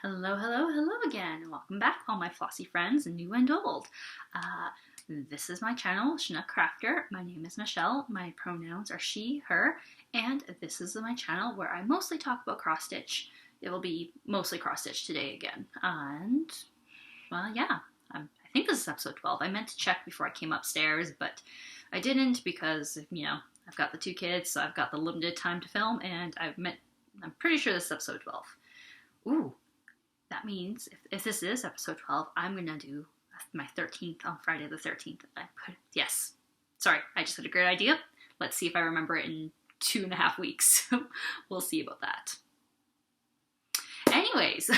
Hello, hello, hello again. Welcome back, all my flossy friends, new and old. This is my channel, Schnook Crafter. My name is Michelle. My pronouns are she, her, and this is my channel where I mostly talk about cross stitch. It will be mostly cross stitch today again. And, well, yeah, I think this is episode 12. I meant to check before I came upstairs, but I didn't because, I've got the two kids, so I've got the limited time to film, and I'm pretty sure this is episode 12. Ooh. That means if this is episode 12, I'm going to do my 13th on Friday the 13th. Yes. Sorry, I just had a great idea. Let's see if I remember it in 2.5 weeks. We'll see about that. Anyways,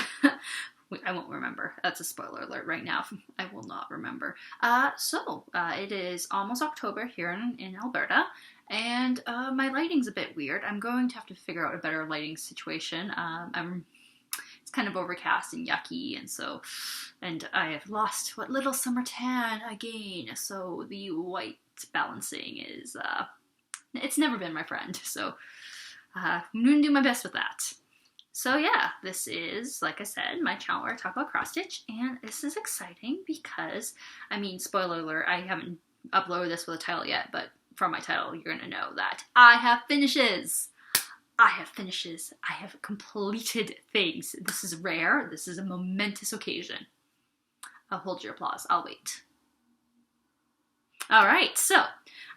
I won't remember. That's a spoiler alert right now. I will not remember. It is almost October here in Alberta, and my lighting's a bit weird. I'm going to have to figure out a better lighting situation. It's kind of overcast and yucky, and I have lost what little summer tan I gain, so the white balancing is, it's never been my friend, so I'm going to do my best with that. So yeah, this is, like I said, my channel where I talk about cross stitch, and this is exciting because, spoiler alert, I haven't uploaded this with a title yet, but from my title, you're going to know that I have finishes! I have completed things. This is rare. This is a momentous occasion. I'll hold your applause. I'll wait. Alright, so,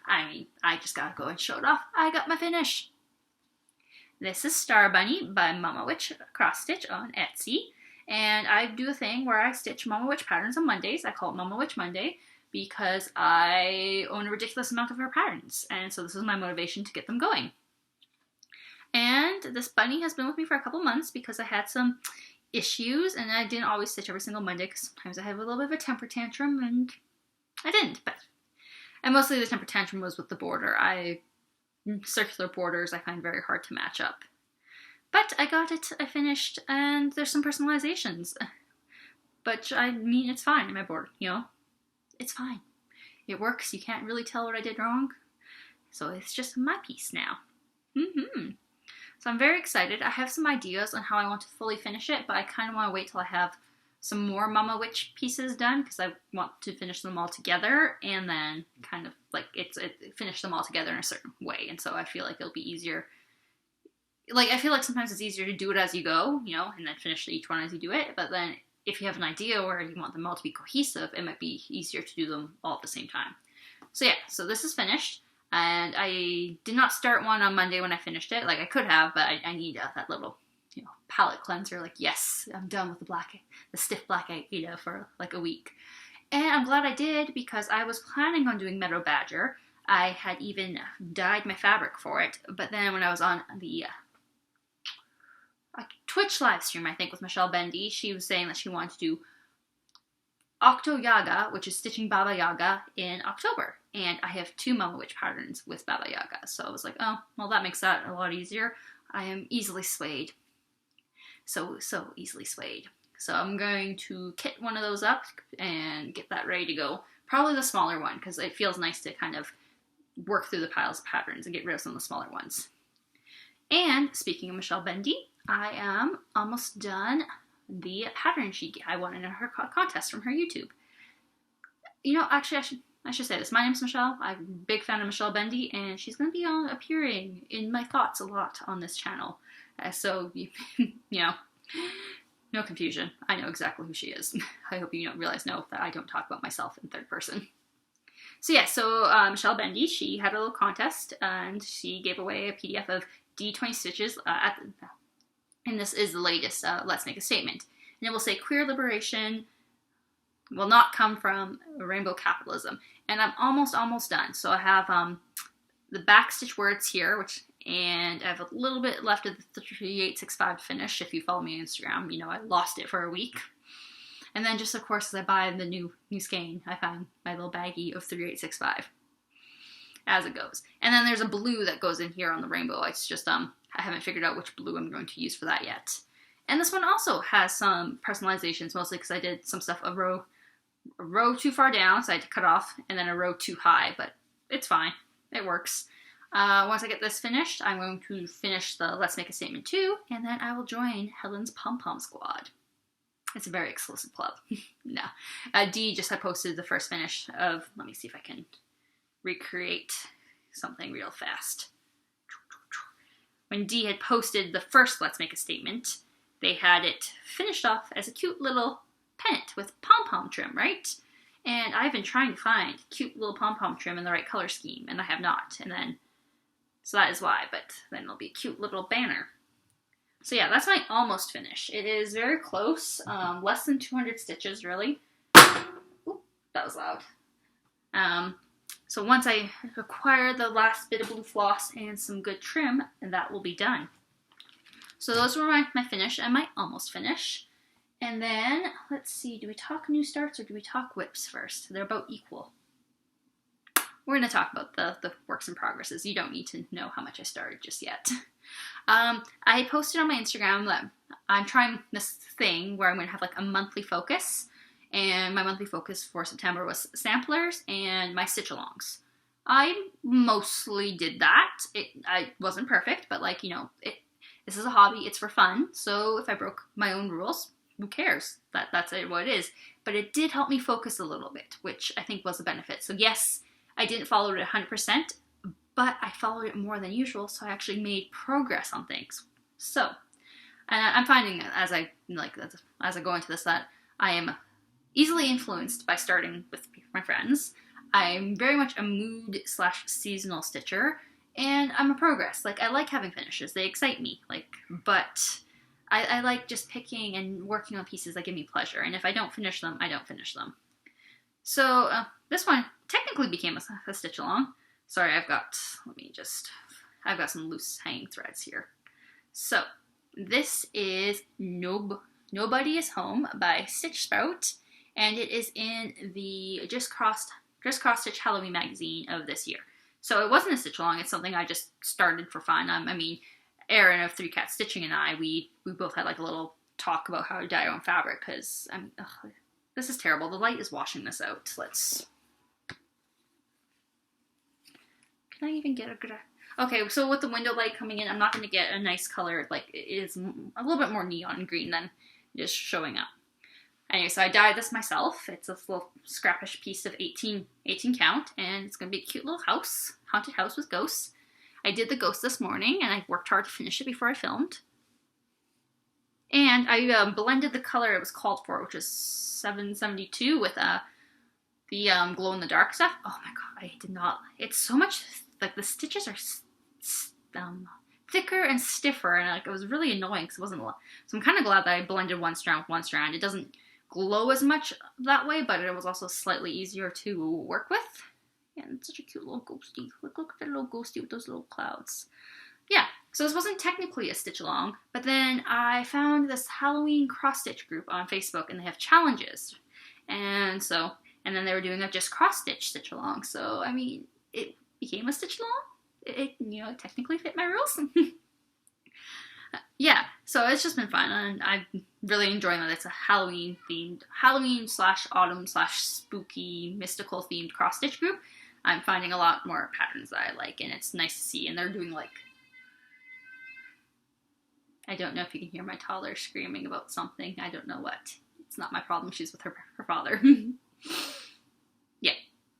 I just gotta go and show it off. I got my finish. This is Star Bunny by Mama Witch Cross Stitch on Etsy. And I do a thing where I stitch Mama Witch patterns on Mondays. I call it Mama Witch Monday because I own a ridiculous amount of her patterns. And so this is my motivation to get them going. And this bunny has been with me for a couple months because I had some issues and I didn't always stitch every single Monday because sometimes I have a little bit of a temper tantrum and I didn't. And mostly the temper tantrum was with the border. Circular borders I find very hard to match up. But I got it, I finished, and there's some personalizations. But it's fine, my border, it's fine. It works, you can't really tell what I did wrong. So it's just my piece now. So I'm very excited. I have some ideas on how I want to fully finish it, but I kind of want to wait till I have some more Mama Witch pieces done because I want to finish them all together and then kind of finish them all together in a certain way. And so I feel like it'll be easier. I feel like sometimes it's easier to do it as you go, and then finish each one as you do it. But then if you have an idea where you want them all to be cohesive, it might be easier to do them all at the same time. So yeah, so this is finished. And I did not start one on Monday when I finished it. I could have, but I need that little, palette cleanser. Yes, I'm done with the stiff black Aida for a week. And I'm glad I did because I was planning on doing Meadow Badger. I had even dyed my fabric for it. But then when I was on the Twitch live stream, I think, with Michelle Bendy, she was saying that she wanted to do Octo Yaga, which is stitching Baba Yaga in October. And I have 2 Mama Witch patterns with Baba Yaga. So I was like, oh, well, that makes that a lot easier. I am easily swayed. So easily swayed. So I'm going to kit one of those up and get that ready to go. Probably the smaller one, because it feels nice to kind of work through the piles of patterns and get rid of some of the smaller ones. And speaking of Michelle Bendy, I am almost done the pattern I won in her contest from her YouTube. Actually, I should say this. My name's Michelle. I'm a big fan of Michelle Bendy, and she's going to be appearing in my thoughts a lot on this channel. So, no confusion. I know exactly who she is. I hope you realize that I don't talk about myself in third person. So yeah, Michelle Bendy, she had a little contest, and she gave away a PDF of D20 stitches and this is the latest Let's Make a Statement. And it will say, queer liberation will not come from rainbow capitalism. And I'm almost done. So I have the backstitch words here, and I have a little bit left of the 3865 finish. If you follow me on Instagram, I lost it for a week. And then just, of course, as I buy the new skein, I find my little baggie of 3865 as it goes. And then there's a blue that goes in here on the rainbow. It's just, I haven't figured out which blue I'm going to use for that yet. And this one also has some personalizations, mostly because I did some stuff a row too far down, so I had to cut off, and then a row too high, but it's fine. It works. Once I get this finished, I'm going to finish the Let's Make a Statement 2, and then I will join Helen's Pom Pom Squad. It's a very exclusive club. No. Dee just had posted the first finish of, let me see if I can recreate something real fast. When Dee had posted the first Let's Make a Statement, they had it finished off as a cute little pennant with pom-pom trim, right? And I've been trying to find cute little pom-pom trim in the right color scheme, and I have not. And then, so that is why, but then it'll be a cute little banner. So yeah, that's my almost finish. It is very close, less than 200 stitches, really. Oop, that was loud. So once I acquire the last bit of blue floss and some good trim, and that will be done. So those were my finish and my almost finish. And then, let's see, do we talk new starts or do we talk whips first? They're about equal. We're going to talk about the works in progresses. You don't need to know how much I started just yet. I posted on my Instagram that I'm trying this thing where I'm going to have like a monthly focus. And my monthly focus for September was samplers and my stitch-alongs. I mostly did that. I wasn't perfect, but like, you know, this is a hobby. It's for fun. So if I broke my own rules, who cares? That's what it is. But it did help me focus a little bit, which I think was a benefit. So yes, I didn't follow it 100%, but I followed it more than usual, so I actually made progress on things. So, and I'm finding as I go into this that I am easily influenced by starting with my friends. I'm very much a mood/seasonal stitcher, and I'm a progress. Like, I like having finishes. They excite me. But I like just picking and working on pieces that give me pleasure. And if I don't finish them, I don't finish them. So this one technically became a stitch along. Sorry, I've got some loose hanging threads here. So this is Nobody is Home by Stitch Sprout, and it is in the Just Cross Stitch Halloween magazine of this year. So it wasn't a stitch along. It's something I just started for fun. I mean, Erin of Three Cat Stitching and I, we both had like a little talk about how to dye our own fabric, because this is terrible. The light is washing this out. Can I even get a good... Okay, so with the window light coming in, I'm not going to get a nice color. Like, it is a little bit more neon green than just showing up. Anyway, so I dyed this myself. It's a little scrapish piece of 18 count, and it's going to be a cute little house, haunted house with ghosts. I did the ghost this morning, and I worked hard to finish it before I filmed. And I blended the color it was called for, which is 772, with the glow-in-the-dark stuff. Oh my god, I did not... It's so much... Like, the stitches are thicker and stiffer, and like, it was really annoying because it wasn't... So I'm kind of glad that I blended one strand with one strand. It doesn't glow as much that way, but it was also slightly easier to work with. And it's such a cute little ghosty. Look at that little ghosty with those little clouds. Yeah, so this wasn't technically a stitch along, but then I found this Halloween cross-stitch group on Facebook, and they have challenges. And then they were doing a just cross-stitch stitch along. So, I mean, it became a stitch along. It technically fit my rules. Yeah, so it's just been fun, and I'm really enjoying that. It's a Halloween/autumn/spooky mystical themed cross-stitch group. I'm finding a lot more patterns that I like, and it's nice to see. And they're doing like... I don't know if you can hear my toddler screaming about something. I don't know what. It's not my problem. She's with her father. Yeah.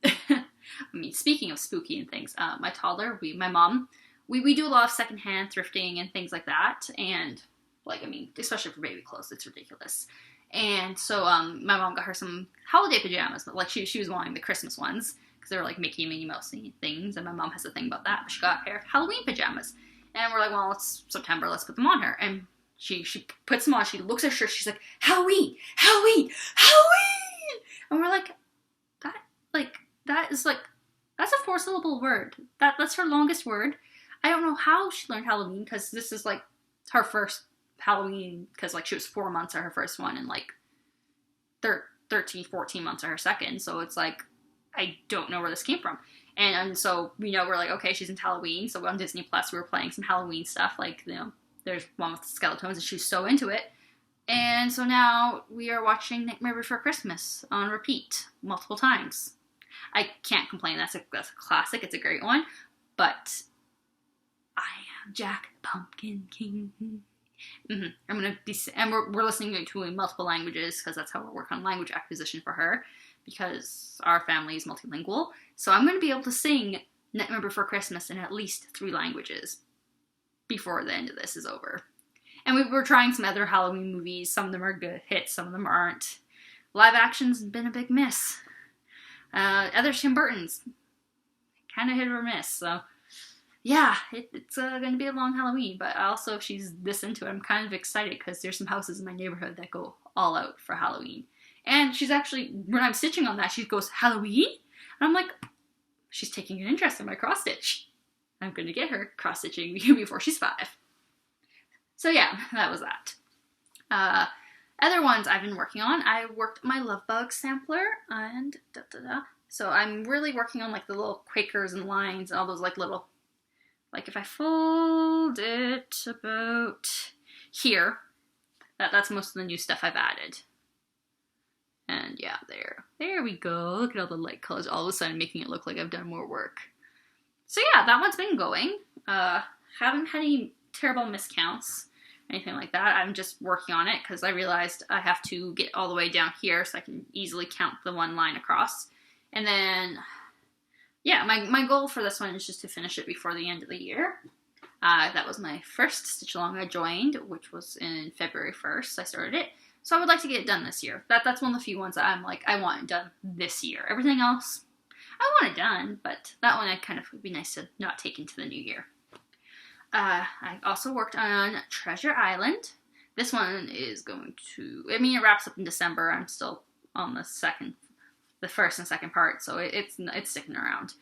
I mean, speaking of spooky and things, my toddler, my mom, we do a lot of secondhand thrifting and things like that. And, like, I mean, especially for baby clothes, it's ridiculous. And so my mom got her some holiday pajamas. But, like, she was wanting the Christmas ones because they were, like, Mickey and Minnie Mouse things. And my mom has a thing about that. But she got a pair of Halloween pajamas. And we're like, well, it's September, let's put them on her. And she puts them on, she looks at her shirt, she's like, Halloween, Halloween, Halloween! And we're like, that's a 4-syllable word. That's her longest word. I don't know how she learned Halloween, because this is like her first Halloween, because like she was 4 months of her first one, and like 13, 14 months of her second. So it's like, I don't know where this came from. And so, we're like, okay, she's into Halloween. So on Disney Plus, we were playing some Halloween stuff. Like, there's one with skeletons, and she was so into it. And so now we are watching Nightmare Before Christmas on repeat multiple times. I can't complain. That's a classic. It's a great one. But I am Jack the Pumpkin King. I'm gonna be, and we're listening to in multiple languages because that's how we're working on language acquisition for her, because our family is multilingual. So I'm gonna be able to sing Nightmare Before Christmas in at least 3 languages before the end of this is over. And we were trying some other Halloween movies. Some of them are good hits, some of them aren't. Live action's been a big miss. Other Tim Burton's kind of hit or miss. So yeah, it's going to be a long Halloween. But also, if she's this into it, I'm kind of excited because there's some houses in my neighborhood that go all out for Halloween. And she's actually, when I'm stitching on that, she goes, Halloween? And I'm like, she's taking an interest in my cross stitch. I'm going to get her cross stitching before she's 5. So yeah, that was that. Other ones I've been working on, I worked my Love Bug sampler, and so I'm really working on like the little Quakers and lines and all those like little, like if I fold it about here, that's most of the new stuff I've added. And yeah, there we go. Look at all the light colors all of a sudden making it look like I've done more work. So yeah, that one's been going. Haven't had any terrible miscounts, anything like that. I'm just working on it because I realized I have to get all the way down here so I can easily count the one line across. And then, yeah, my goal for this one is just to finish it before the end of the year. That was my first stitch along I joined, which was in February 1st. I started it. So I would like to get it done this year. That's one of the few ones that I'm like, I want it done this year. Everything else, I want it done, but that one I kind of would be nice to not take into the new year. I also worked on Treasure Island. This one is going to, I mean, it wraps up in December. I'm still on the first and second part, so it's sticking around.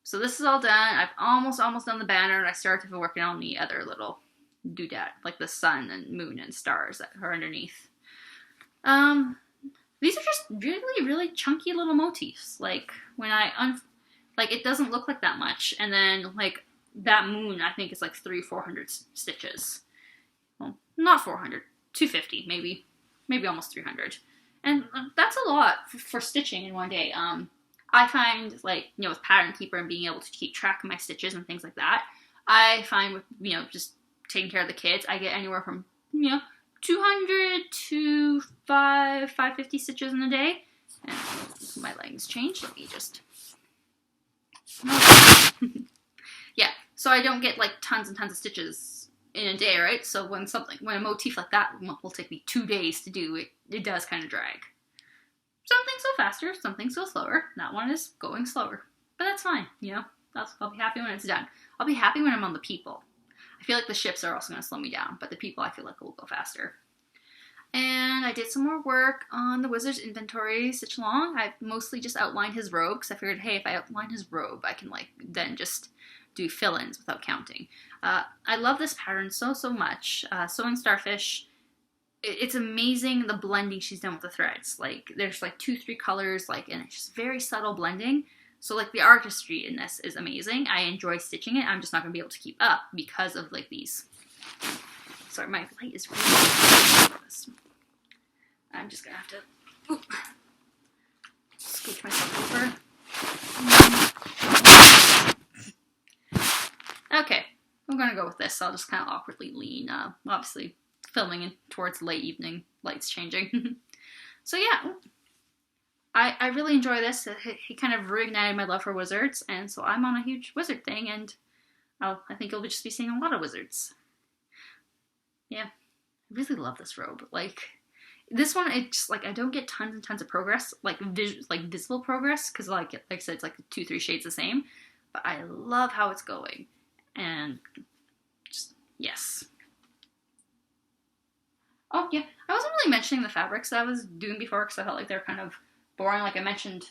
So this is all done. I've almost done the banner, and I started working on the other little doodad, like the sun and moon and stars that are underneath. These are just really, really chunky little motifs. Like, when it doesn't look like that much, and then, like, that moon, I think, is like 300-400 stitches. Well, not 400, 250, maybe almost 300. And that's a lot for stitching in one day. I find, like, you know, with Pattern Keeper and being able to keep track of my stitches and things like that, I find with, you know, just taking care of the kids, I get anywhere from, you know, 200 to 550 stitches in a day. And my legs changed. Let me just... Yeah, so I don't get, like, tons and tons of stitches in a day, right? So when a motif like that will take me 2 days to do, it does kind of drag. Some things go faster, some things go slower. That one is going slower. But that's fine, you know? I'll be happy when it's done. I'll be happy when I'm on the people. I feel like the ships are also going to slow me down, but the people I feel like will go faster. And I did some more work on the Wizard's inventory stitch along. I mostly just outlined his robe, because I figured, hey, if I outline his robe, I can, like, then just do fill-ins without counting. I love this pattern so much. Sewing Starfish, it's amazing the blending she's done with the threads. Like, there's like 2-3 colors, like, and it's just very subtle blending. So, like, the artistry in this is amazing. I enjoy stitching it. I'm just not going to be able to keep up because of, like, these. Sorry, my light is really... I'm just going to have to scooch myself over. Okay, I'm going to go with this. I'll just kind of awkwardly lean. Obviously, filming in towards late evening, lights changing. So yeah, I really enjoy this. It kind of reignited my love for wizards, and so I'm on a huge wizard thing, and I think you'll just be seeing a lot of wizards. Yeah, I really love this robe. Like, this one, it's like I don't get tons and tons of progress, like visible progress, because like I said, it's like 2-3 shades the same. But I love how it's going, and just yes. Oh yeah, I wasn't really mentioning the fabrics that I was doing before because I felt like they're kind of boring. Like I mentioned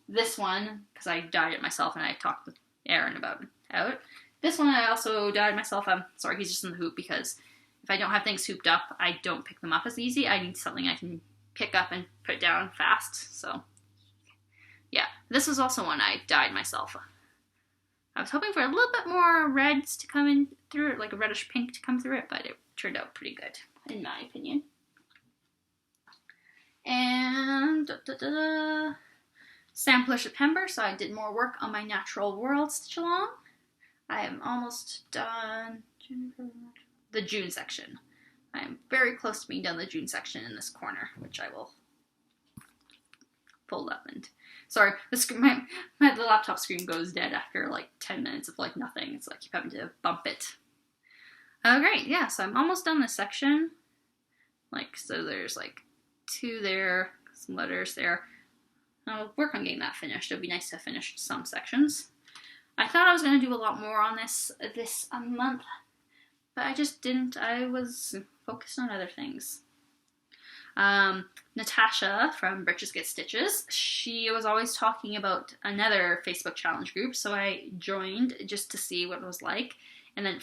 this one because I dyed it myself and I talked with Aaron about it. This one I also dyed myself. Sorry, he's just in the hoop because if I don't have things hooped up, I don't pick them up as easy. I need something I can pick up and put down fast. So yeah, this was also one I dyed myself. I was hoping for a little bit more reds to come in through it, like a reddish pink to come through it, but it turned out pretty good, in my opinion. And Sampler September, so I did more work on my Natural World stitch along. I am almost done the June section. I'm very close to being done the June section in this corner, which I will fold up and... Sorry, the laptop screen goes dead after like 10 minutes of like nothing. It's like I keep having to bump it. Great, yeah, so I'm almost done this section. Like, so there's like 2 there, some letters there. I'll work on getting that finished. It would be nice to finish some sections. I thought I was going to do a lot more on this month, but I just didn't. I was focused on other things. Natasha from Britches Get Stitches, she was always talking about another Facebook challenge group, so I joined just to see what it was like, and then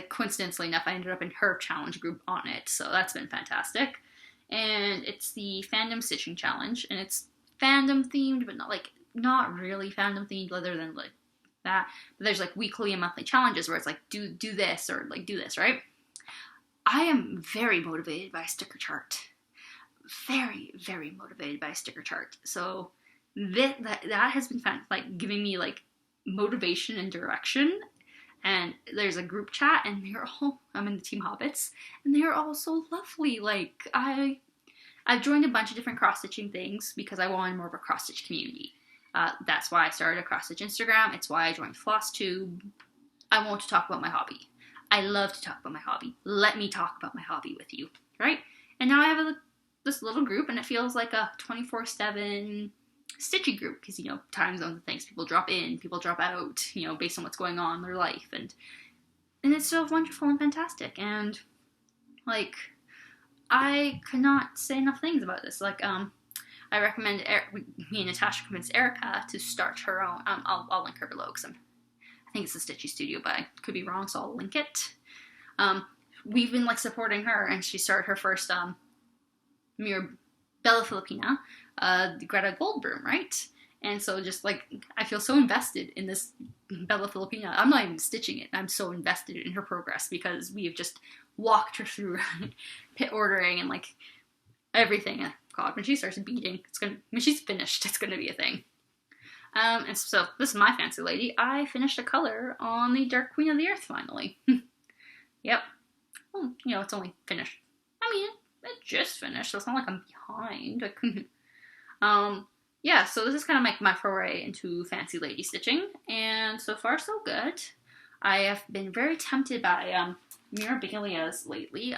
coincidentally enough, I ended up in her challenge group on it, so that's been fantastic. And it's the fandom stitching challenge, and it's fandom themed, but not really fandom themed, other than like that. But there's like weekly and monthly challenges where it's like do this or like do this, right? I am very motivated by a sticker chart. Very, very motivated by a sticker chart. So that has been fun, like giving me like motivation and direction. And there's a group chat, and I'm in the Team Hobbits, and they're all so lovely. Like I've joined a bunch of different cross-stitching things because I wanted more of a cross-stitch community. That's why I started a cross-stitch Instagram. It's why I joined flosstube. I want to talk about my hobby. I love to talk about my hobby. Let me talk about my hobby with you, right? And now I have this little group, and it feels like a 24/7 stitchy group because, time zones and things. People drop in, people drop out, based on what's going on in their life. And it's so wonderful and fantastic. And, like, I could not say enough things about this. Like, I recommend, me and Natasha convinced Erica to start her own. I'll link her below because I think it's a Stitchy Studio, but I could be wrong, so I'll link it. We've been, like, supporting her, and she started her first, mirror Bella Filipina, Greta Goldberg, right? And so just like, I feel so invested in this Bella Filipina. I'm not even stitching it. I'm so invested in her progress because we have just walked her through pit ordering and like everything. God, when she starts beading, when she's finished, it's gonna be a thing. And so this is my fancy lady. I finished a color on the Dark Queen of the Earth finally. Yep. Well, it's only finished. I mean, it just finished, so it's not like I'm behind. Yeah, so this is kind of like my foray into fancy lady stitching, and so far so good. I have been very tempted by Mirabilias lately,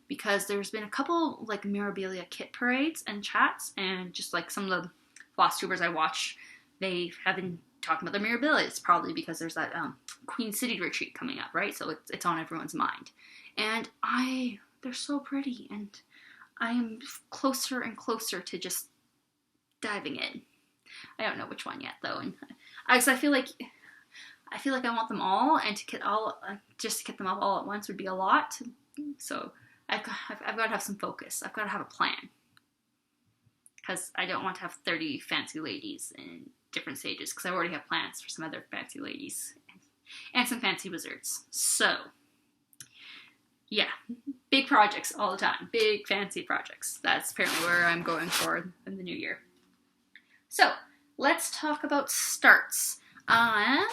because there's been a couple like Mirabilia kit parades and chats, and just like some of the floss tubers I watch, they have been talking about the Mirabilias, probably because there's that Queen City retreat coming up, right? So it's on everyone's mind. And they're so pretty, and I am closer and closer to just diving in. I don't know which one yet, though, and I feel like I want them all, and to get them up all at once would be a lot. So I've got to have some focus. I've got to have a plan, because I don't want to have 30 fancy ladies in different stages, because I already have plans for some other fancy ladies and some fancy wizards. So yeah, big projects all the time. Big, fancy projects. That's apparently where I'm going for in the new year. So, let's talk about starts. I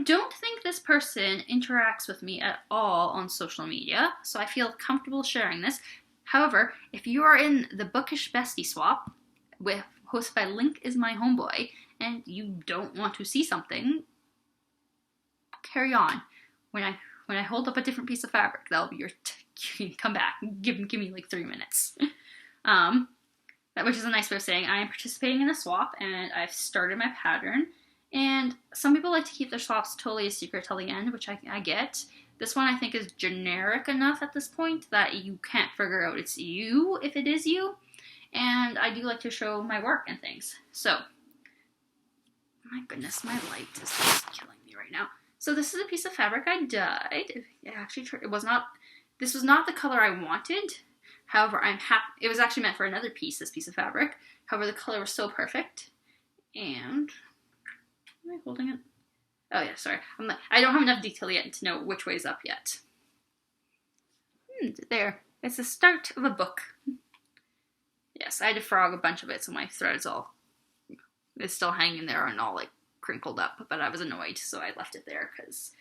don't think this person interacts with me at all on social media, so I feel comfortable sharing this. However, if you are in the Bookish Bestie Swap, hosted by Link is My Homeboy, and you don't want to see something, carry on. When I hold up a different piece of fabric, that'll be your... come back. Give me like 3 minutes. Which is a nice way of saying I am participating in a swap, and I've started my pattern. And some people like to keep their swaps totally a secret till the end, which I get. This one I think is generic enough at this point that you can't figure out it's you if it is you. And I do like to show my work and things. So, my goodness, my light is just killing me right now. So this is a piece of fabric I dyed. This was not the color I wanted. However, I'm happy. It was actually meant for another piece, this piece of fabric. However, the color was so perfect. And, am I holding it? Oh yeah, sorry. I don't have enough detail yet to know which way is up yet. There. It's the start of a book. Yes, I had to frog a bunch of it, so my thread is still hanging there and all like crinkled up, but I was annoyed, so I left it there because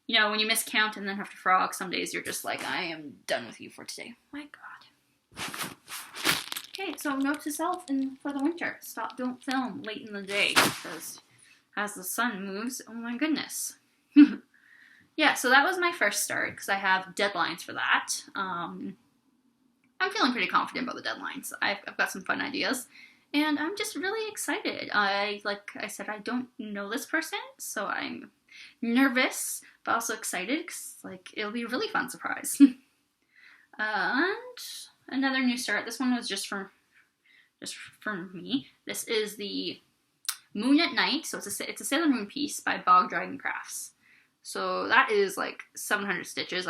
You know, when you miscount and then have to frog, some days you're just like, I am done with you for today. My God. Okay, so note to self for the winter. Don't film late in the day, because as the sun moves, oh my goodness. Yeah, so that was my first start, because I have deadlines for that. I'm feeling pretty confident about the deadlines. I've got some fun ideas, and I'm just really excited. Like I said, I don't know this person, so I'm nervous, but also excited, because like, it'll be a really fun surprise. And another new start. This one was just from me. This is the Moon at Night. So it's a Sailor Moon piece by Bog Dragon Crafts. So that is like 700 stitches.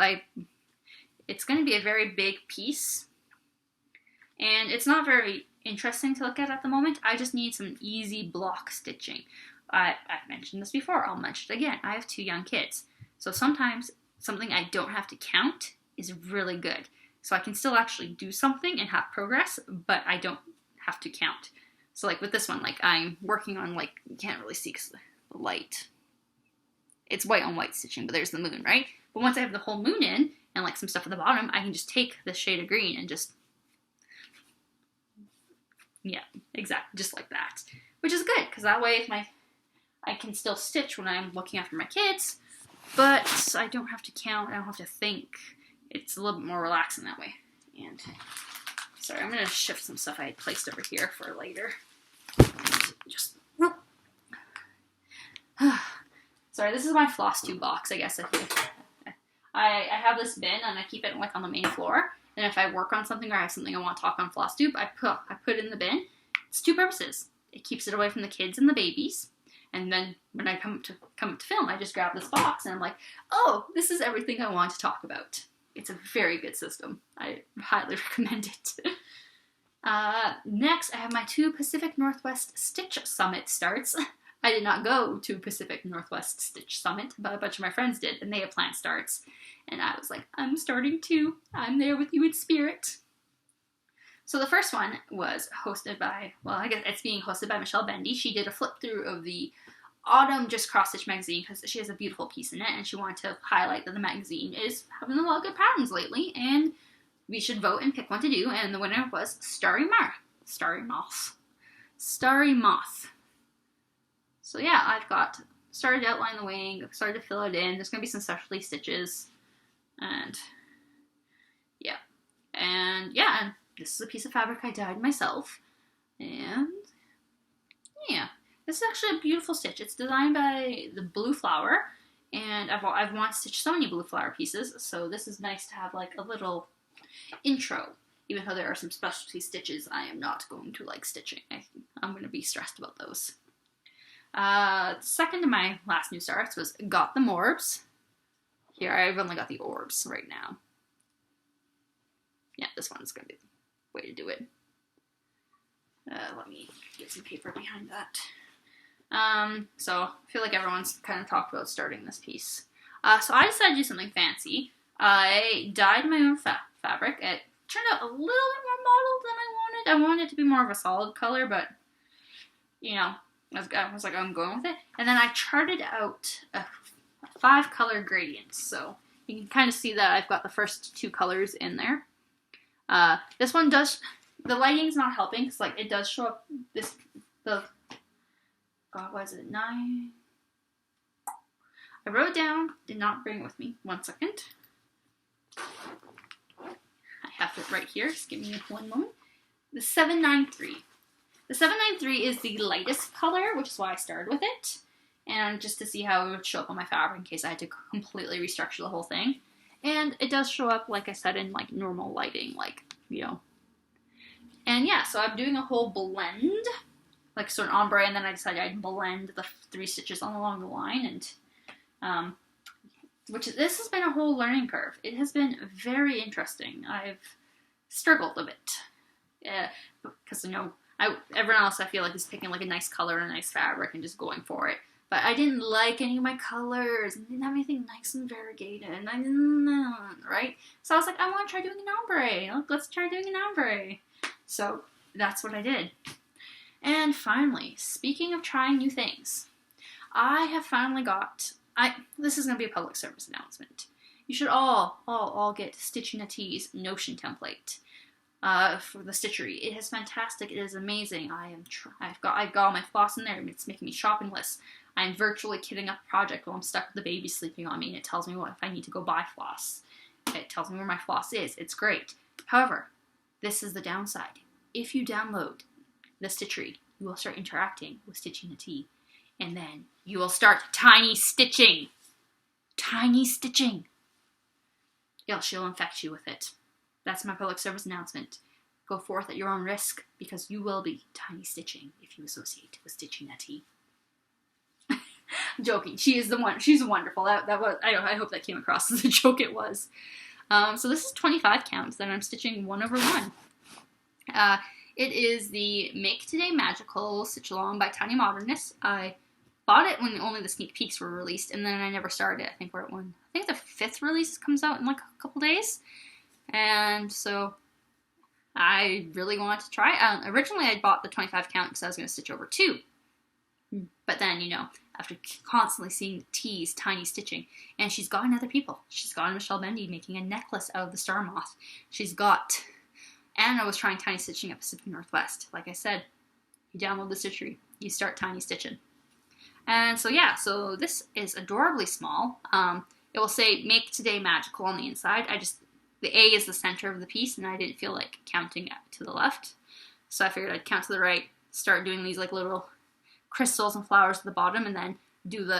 It's going to be a very big piece, and it's not very interesting to look at the moment. I just need some easy block stitching. I've mentioned this before. I'll mention it again. I have 2 young kids, so sometimes something I don't have to count is really good. So I can still actually do something and have progress, but I don't have to count. So like with this one, like I'm working on, like, you can't really see because the light. It's white on white stitching, but there's the moon, right? But once I have the whole moon in and like some stuff at the bottom, I can just take the shade of green and just, yeah, exactly, just like that. Which is good, because that way I can still stitch when I'm looking after my kids, but I don't have to count, I don't have to think. It's a little bit more relaxing that way. And sorry, I'm going to shift some stuff I had placed over here for later. Just sorry, this is my floss tube box, I guess. I have this bin, and I keep it like on the main floor. And if I work on something or I have something I want to talk on floss tube, I put it in the bin. It's 2 purposes. It keeps it away from the kids and the babies. And then when I come to film, I just grab this box and I'm like, oh, this is everything I want to talk about. It's a very good system. I highly recommend it. Next, I have my 2 Pacific Northwest Stitch Summit starts. I did not go to Pacific Northwest Stitch Summit, but a bunch of my friends did, and they have planned starts. And I was like, I'm starting too. I'm there with you in spirit. So the first one was hosted by, well, I guess it's being hosted by Michelle Bendy. She did a flip through of the Autumn Just Cross Stitch magazine, because she has a beautiful piece in it, and she wanted to highlight that the magazine is having a lot of good patterns lately, and we should vote and pick one to do, and the winner was Starry Moth. So yeah, I've got started to outline the wing, started to fill it in. There's going to be some specialty stitches, and this is a piece of fabric I dyed myself, and yeah, this is actually a beautiful stitch. It's designed by the Blue Flower, and I've wanted to stitch so many Blue Flower pieces, so this is nice to have like a little intro. Even though there are some specialty stitches I am not going to like stitching. I'm going to be stressed about those. Second to my last new starts was Got Them Orbs. Here, I've only got the orbs right now. Yeah, this one's going to be the way to do it. Let me get some paper behind that. So I feel like everyone's kind of talked about starting this piece. So I decided to do something fancy. I dyed my own fabric. It turned out a little bit more mottled than I wanted. I wanted it to be more of a solid color, but, you know, I was like, I'm going with it. And then I charted out a 5 color gradients. So you can kind of see that I've got the first 2 colors in there. This one does, the lighting's not helping, because like it does show up what is it, 9? I wrote it down, did not bring it with me. 1 second. I have it right here, just give me 1 moment. The 793. The 793 is the lightest color, which is why I started with it. And just to see how it would show up on my fabric in case I had to completely restructure the whole thing. And it does show up, like I said, in like normal lighting, like, you know. And yeah, so I'm doing a whole blend, like sort of ombre, and then I decided I'd blend the 3 stitches along the line, and this has been a whole learning curve. It has been very interesting. I've struggled a bit, because, you know, everyone else I feel like is picking like a nice color and a nice fabric and just going for it. But I didn't like any of my colors, and didn't have anything nice and variegated, and I didn't know, right? So I was like, I want to try doing an ombre. Let's try doing an ombre. So that's what I did. And finally, speaking of trying new things, I have finally got this is going to be a public service announcement. You should all get Stitching a Tea's Notion template for the stitchery. It is fantastic. It is amazing. I've got all my floss in there. It's making me shopping lists. I'm virtually kitting up a project while I'm stuck with the baby sleeping on me, and it tells me what if I need to go buy floss. It tells me where my floss is. It's great. However, this is the downside. If you download the stitchery, you will start interacting with Stitching a Tea, and then you will start tiny stitching. Tiny stitching. She'll infect you with it. That's my public service announcement. Go forth at your own risk, because you will be tiny stitching if you associate with Stitching a Tea. I'm joking. She is the one. She's wonderful. That was. I hope that came across as a joke. It was. So this is 25 counts that I'm stitching 1 over 1. It is the Make Today Magical Stitch Along by Tiny Modernists. I bought it when only the sneak peeks were released, and then I never started it. I think we're at one. I think the 5th release comes out in like a couple days, and so I really wanted to try. Originally, I bought the 25 count because I was going to stitch over 2, but then after constantly seeing T's tiny stitching, and she's gotten other people. She's gotten Michelle Bendy making a necklace out of the star moth. She's got Anna was trying tiny stitching at Pacific Northwest. Like I said, you download the stitchery, you start tiny stitching. And so yeah, so this is adorably small. It will say Make Today Magical on the inside. The A is the center of the piece, and I didn't feel like counting to the left. So I figured I'd count to the right, start doing these like little crystals and flowers at the bottom, and then do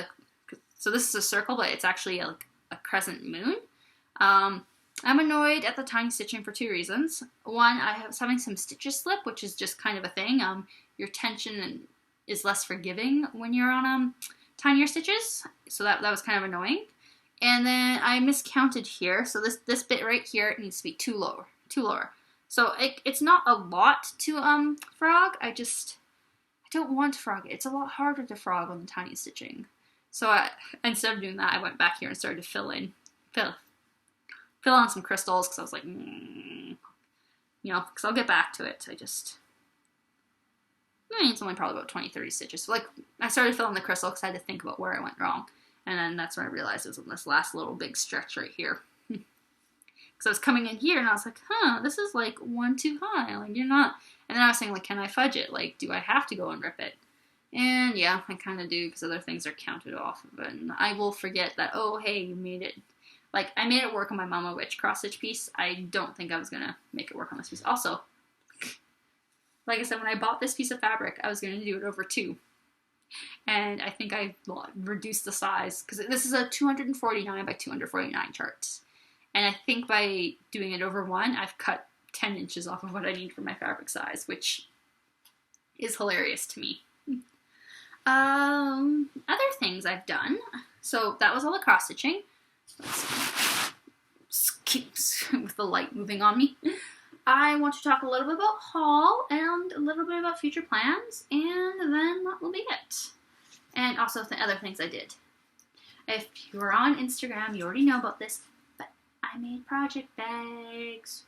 so this is a circle, but it's actually a crescent moon. I'm annoyed at the tiny stitching for 2 reasons. One, I was having some stitches slip, which is just kind of a thing. Your tension is less forgiving when you're on tinier stitches, so that was kind of annoying. And then I miscounted here, so this bit right here, it needs to be two lower. So it's not a lot to frog. I don't want to frog it. It's a lot harder to frog on the tiny stitching. So instead of doing that, I went back here and started to fill on some crystals, because I was like, because I'll get back to it. It's only probably about 20-30 stitches. So I started filling the crystal because I had to think about where I went wrong. And then that's when I realized it was on this last little big stretch right here. Because I was coming in here and I was like, this is like 1 too high. You're not. And then I was saying, can I fudge it? Do I have to go and rip it? And yeah, I kind of do, because other things are counted off. And I will forget that, oh, hey, you made it. I made it work on my Mama Witch cross-stitch piece. I don't think I was going to make it work on this piece. Also, like I said, when I bought this piece of fabric, I was going to do it over 2. And I think I reduced the size, because this is a 249 by 249 chart. And I think by doing it over 1, I've cut 10 inches off of what I need for my fabric size, which is hilarious to me. Other things I've done. So that was all the cross stitching. With the light moving on me. I want to talk a little bit about haul and a little bit about future plans, and then that will be it. And also the other things I did. If you're on Instagram, you already know about this, but I made project bags.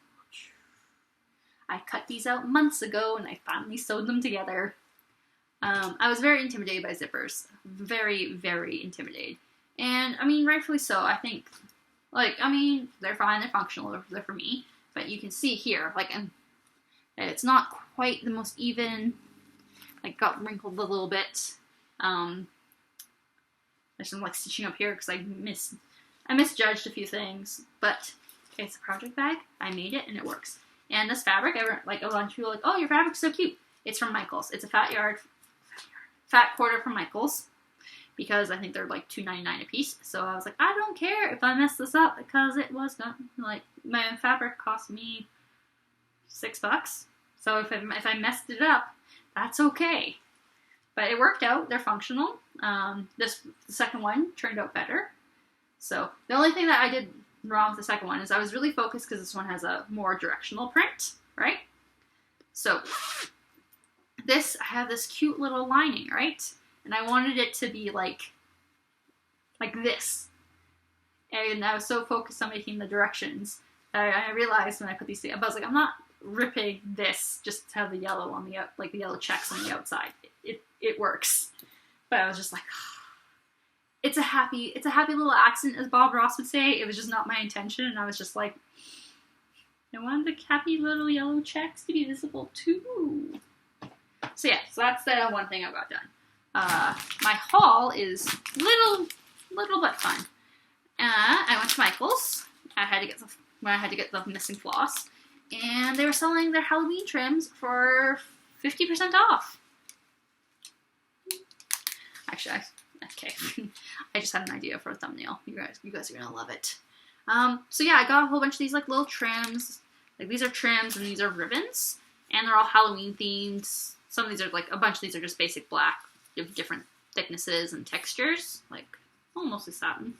I cut these out months ago, and I finally sewed them together. I was very intimidated by zippers. Very, very intimidated. And, rightfully so. I think, they're fine, they're functional, they're for me. But you can see here, it's not quite the most even, got wrinkled a little bit. There's some, stitching up here because I misjudged a few things. But it's a project bag. I made it, and it works. And this fabric, a bunch of people are oh, your fabric's so cute. It's from Michaels. It's a fat quarter from Michaels, because I think they're $2.99 a piece. So I was like, I don't care if I mess this up, because it was not my fabric cost me $6. So if I messed it up, that's okay. But it worked out. They're functional. The second one turned out better. So the only thing that I did wrong with the second one is I was really focused, because this one has a more directional print, right? So I have this cute little lining, right? And I wanted it to be like this. And I was so focused on making the directions that I realized when I put these together, I was I'm not ripping this just to have the yellow on the the yellow checks on the outside. It works. But I was just it's a happy little accident, as Bob Ross would say. It was just not my intention, and I was just like, I wanted the happy little yellow checks to be visible too. So yeah, so that's the one thing I got done. My haul is little but fun. I went to Michael's. I had to get the missing floss, and they were selling their Halloween trims for 50% off. Actually, okay. I just had an idea for a thumbnail. You guys are gonna love it. So yeah, I got a whole bunch of these like little trims. Like these are trims and these are ribbons, and they're all Halloween themed. Some of these are like, a bunch of these are just basic black of different thicknesses and textures, like mostly satin.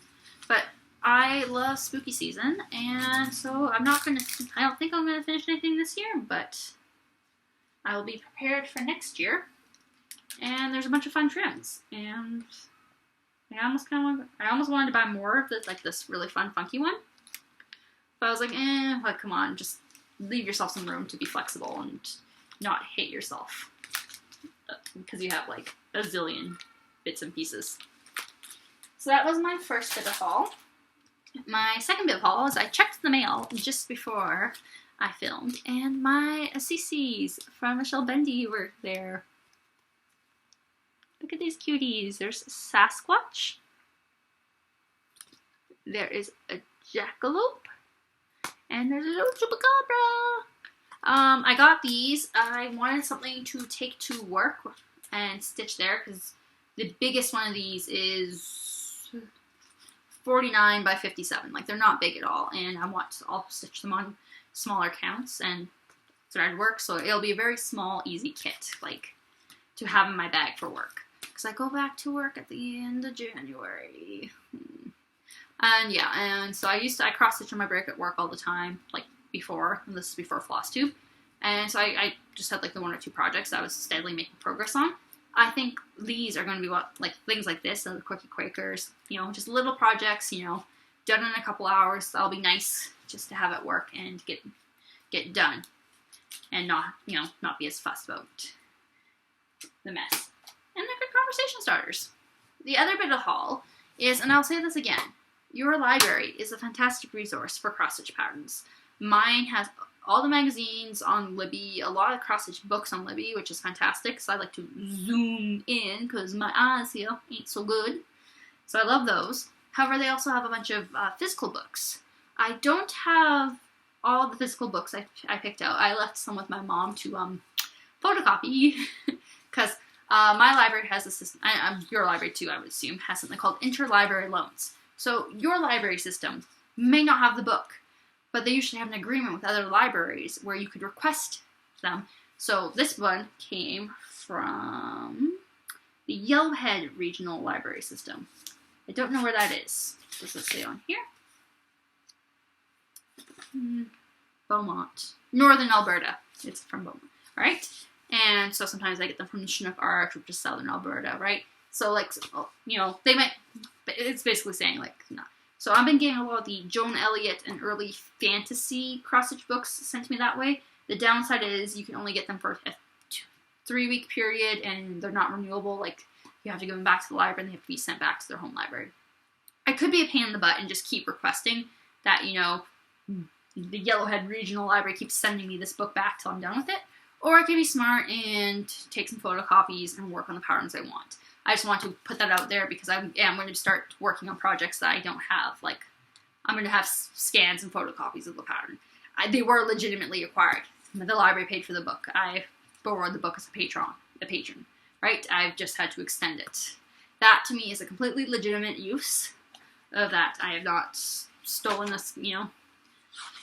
But I love spooky season, and so I don't think I'm gonna finish anything this year, but I will be prepared for next year. And there's a bunch of fun trims, and I almost wanted to buy more of this, like this really fun, funky one. But I was like, come on, just leave yourself some room to be flexible and not hate yourself. Because you have like a zillion bits and pieces. So that was my first bit of haul. My second bit of haul is I checked the mail just before I filmed, and my CCs from Michelle Bendy were there. Look at these cuties. There's Sasquatch. There is a jackalope. And there's a little chupacabra. I got these. I wanted something to take to work and stitch there, because the biggest one of these is 49 by 57. Like, they're not big at all, and I'll stitch them on smaller counts and thread work, so it'll be a very small, easy kit, like, to have in my bag for work. Because I go back to work at the end of January. And yeah, and so I cross stitch on my break at work all the time, like before, and this is before flosstube. And so I just had like the one or two projects I was steadily making progress on. I think these are going to be things like this, and the Quickie Quakers, just little projects, done in a couple hours. That'll be nice just to have at work and get done, and not be as fussed about the mess. And they're good conversation starters. The other bit of haul is, and I'll say this again, your library is a fantastic resource for cross-stitch patterns. Mine has all the magazines on Libby, a lot of cross-stitch books on Libby, which is fantastic, so I like to zoom in because my eyes here ain't so good. So I love those. However, they also have a bunch of physical books. I don't have all the physical books I picked out. I left some with my mom to photocopy, because my library has a system, your library too, I would assume, has something called interlibrary loans. So your library system may not have the book, but they usually have an agreement with other libraries where you could request them. So this one came from the Yellowhead Regional Library System. I don't know where that is. Does it say on here? Beaumont. Northern Alberta. It's from Beaumont, right? And so sometimes I get them from the Chinook Arch, which is Southern Alberta, right? So, like, they might, it's basically saying, like, no. So I've been getting a lot of the Joan Elliott and early fantasy cross-stitch books sent to me that way. The downside is you can only get them for a 3-week period, and they're not renewable. Like, you have to give them back to the library, and they have to be sent back to their home library. I could be a pain in the butt and just keep requesting that, the Yellowhead Regional Library keeps sending me this book back till I'm done with it. Or I could be smart and take some photocopies and work on the patterns I want. I just want to put that out there because I am going to start working on projects that I don't have. Like, I'm going to have scans and photocopies of the pattern. They were legitimately acquired. The library paid for the book. I borrowed the book as a patron, right? I've just had to extend it. That, to me, is a completely legitimate use of that. I have not stolen this,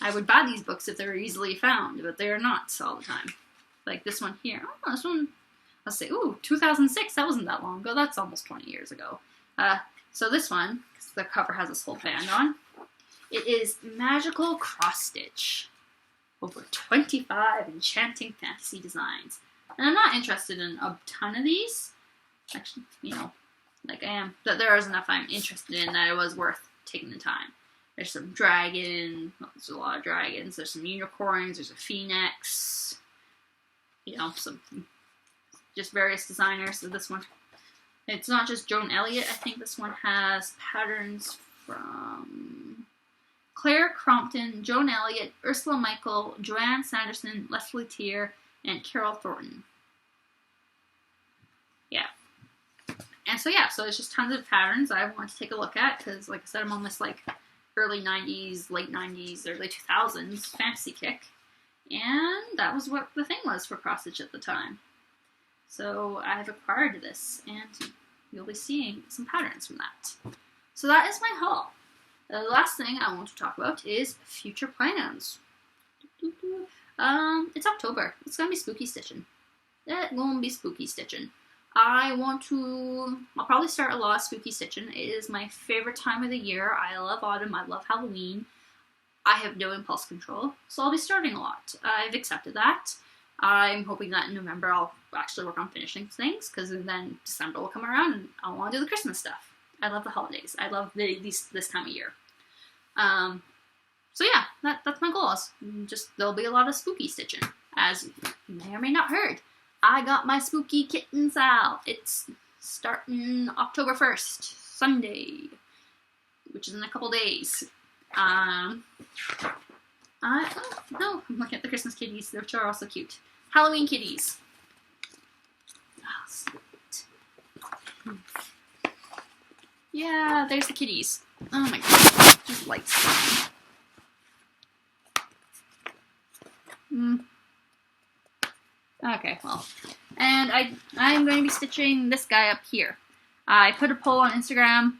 I would buy these books if they were easily found, but they're not all the time. Like this one here. Oh, this one, let's say, 2006. That wasn't that long ago. That's almost 20 years ago. So this one, because the cover has this whole band on, it is Magical Cross Stitch. Over 25 enchanting fantasy designs. And I'm not interested in a ton of these. Actually, like I am. But there is enough I'm interested in that it was worth taking the time. There's some dragon. There's a lot of dragons. There's some unicorns. There's a phoenix. Some just various designers. So this one, It's not just Joan Elliott. I think this one has patterns from Claire Crompton, Joan Elliott, Ursula Michael, Joanne Sanderson, Leslie Tier, and Carol Thornton. Yeah. And so yeah, so it's just tons of patterns I want to take a look at because, like I said, I'm on this like early 90s, late 90s, early 2000s fantasy kick. And that was what the thing was for cross stitch at the time. So I've acquired this, and you'll be seeing some patterns from that. So that is my haul. The last thing I want to talk about is future plans. It's October. It's gonna be spooky stitching. It's gonna be spooky stitching. I'll probably start a lot of spooky stitching. It is my favorite time of the year. I love autumn. I love Halloween. I have no impulse control, so I'll be starting a lot. I've accepted that. I'm hoping that in November I'll actually work on finishing things, because then December will come around and I'll want to do the Christmas stuff. I love the holidays. I love this time of year. So yeah, that's my goals. There'll be a lot of spooky stitching, as you may or may not heard. I got my spooky kittens out. It's starting October 1st, Sunday, which is in a couple days. No, I'm looking at the Christmas kitties, which are also cute. Halloween kitties. Oh, sweet. Yeah, there's the kitties. Oh my god, just lights. Okay, well. And I'm going to be stitching this guy up here. I put a poll on Instagram.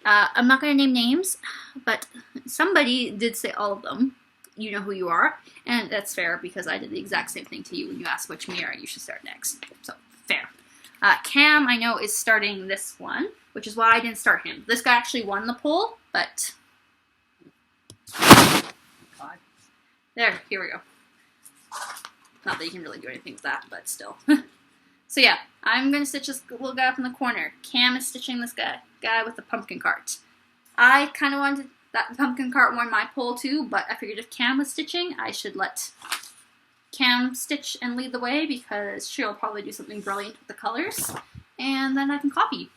I'm not going to name names, but somebody did say all of them. You know who you are, and that's fair because I did the exact same thing to you when you asked which mirror you should start next. So, fair. Cam, I know, is starting this one, which is why I didn't start him. This guy actually won the poll, but... God. There, here we go. Not that you can really do anything with that, but still. So yeah, I'm going to stitch this little guy up in the corner. Cam is stitching this guy with the pumpkin cart. I kind of wanted that pumpkin cart won my poll too, but I figured if Cam was stitching, I should let Cam stitch and lead the way, because she'll probably do something brilliant with the colors, and then I can copy.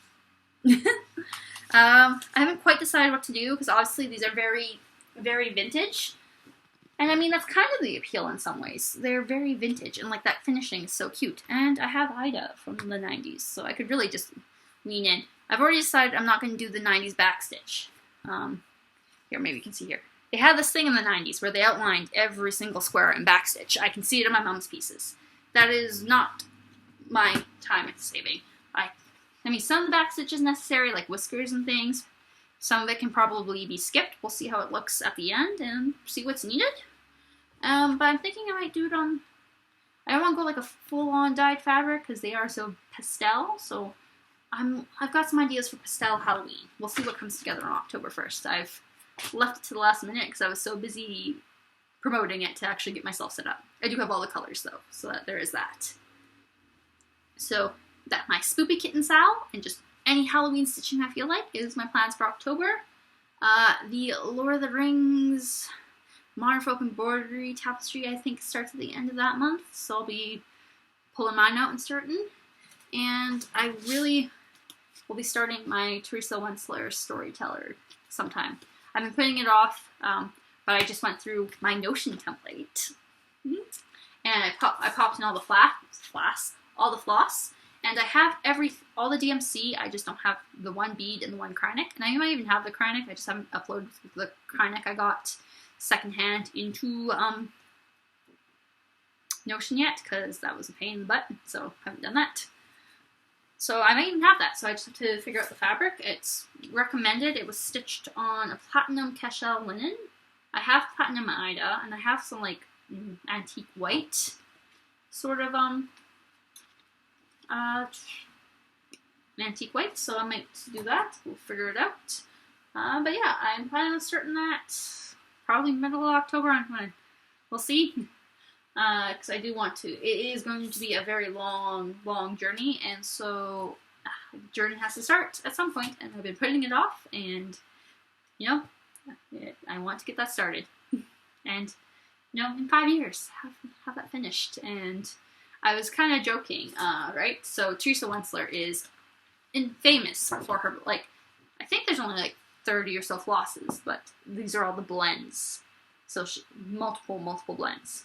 I haven't quite decided what to do, because obviously these are very, very vintage. And I mean, that's kind of the appeal in some ways. They're very vintage, and like that finishing is so cute. And I have Ida from the 90s, so I could really just lean in. I've already decided I'm not going to do the 90s backstitch. Here, maybe you can see here. They had this thing in the 90s where they outlined every single square in backstitch. I can see it in my mom's pieces. That is not my time it's saving. I mean, some of the backstitch is necessary, like whiskers and things. Some of it can probably be skipped. We'll see how it looks at the end and see what's needed. But I'm thinking I might do it on... I don't want to go like a full-on dyed fabric because they are so pastel. So I've got some ideas for pastel Halloween. We'll see what comes together on October 1st. I've left it to the last minute because I was so busy promoting it to actually get myself set up. I do have all the colors though, so that there is that. So that my Spoopy Kitten Sal and just any Halloween stitching I feel like is my plans for October. The Lord of the Rings Modern Folk Embroidery Tapestry, I think, starts at the end of that month, so I'll be pulling mine out and starting. And I really will be starting my Teresa Wensler Storyteller sometime. I've been putting it off, but I just went through my Notion template. And I popped in all the floss. And I have all the DMC, I just don't have the one bead and the one Krynic. And I might even have the Krynic, I just haven't uploaded the Krynic I got secondhand into Notion yet, because that was a pain in the butt, so I haven't done that. So I might even have that, so I just have to figure out the fabric. It's recommended. It was stitched on a platinum Cashel linen. I have platinum Ida, and I have some like antique white sort of antique white, so I might do that. We'll figure it out. But yeah, I'm planning on starting that probably middle of October. We'll see. Because I do want to. It is going to be a very long, long journey, and so the journey has to start at some point, and I've been putting it off, and, you know, I want to get that started. And, you know, in 5 years, have that finished. And I was kind of joking, right? So Teresa Wensler is famous for her, like, I think there's only like 30 or so flosses, but these are all the blends. So multiple blends.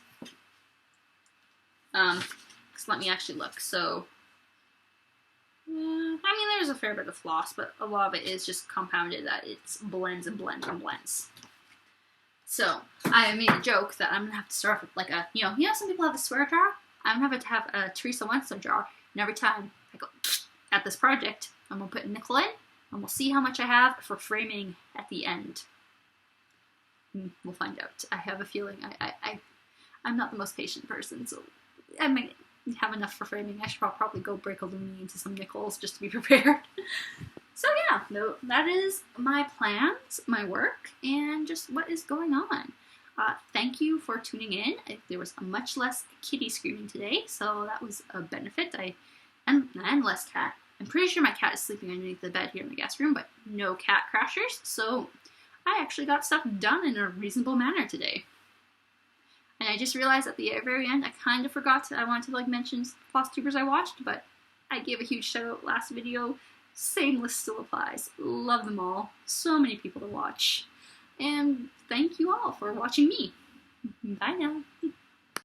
Let me actually look. So, I mean, there's a fair bit of floss, but a lot of it is just compounded that it's blends and blends and blends. So, I made a joke that I'm going to have to start with like a, you know some people have a swear jar? I'm going to have a Teresa Winslow jar, and every time I go at this project, I'm going to put a nickel in, and we'll see how much I have for framing at the end. We'll find out. I have a feeling I'm not the most patient person, so I might have enough for framing. I should probably go break aluminum into some nickels just to be prepared. So yeah, no, that is my plans, my work, and just what is going on. Thank you for tuning in. There was much less kitty screaming today, so that was a benefit. And less cat. I'm pretty sure my cat is sleeping underneath the bed here in the guest room, but no cat crashers, so I actually got stuff done in a reasonable manner today. And I just realized at the very end, I kind of forgot I wanted to like mention FlossTubers I watched, but I gave a huge shout out last video. Same list still applies. Love them all. So many people to watch. And thank you all for watching me. Bye now.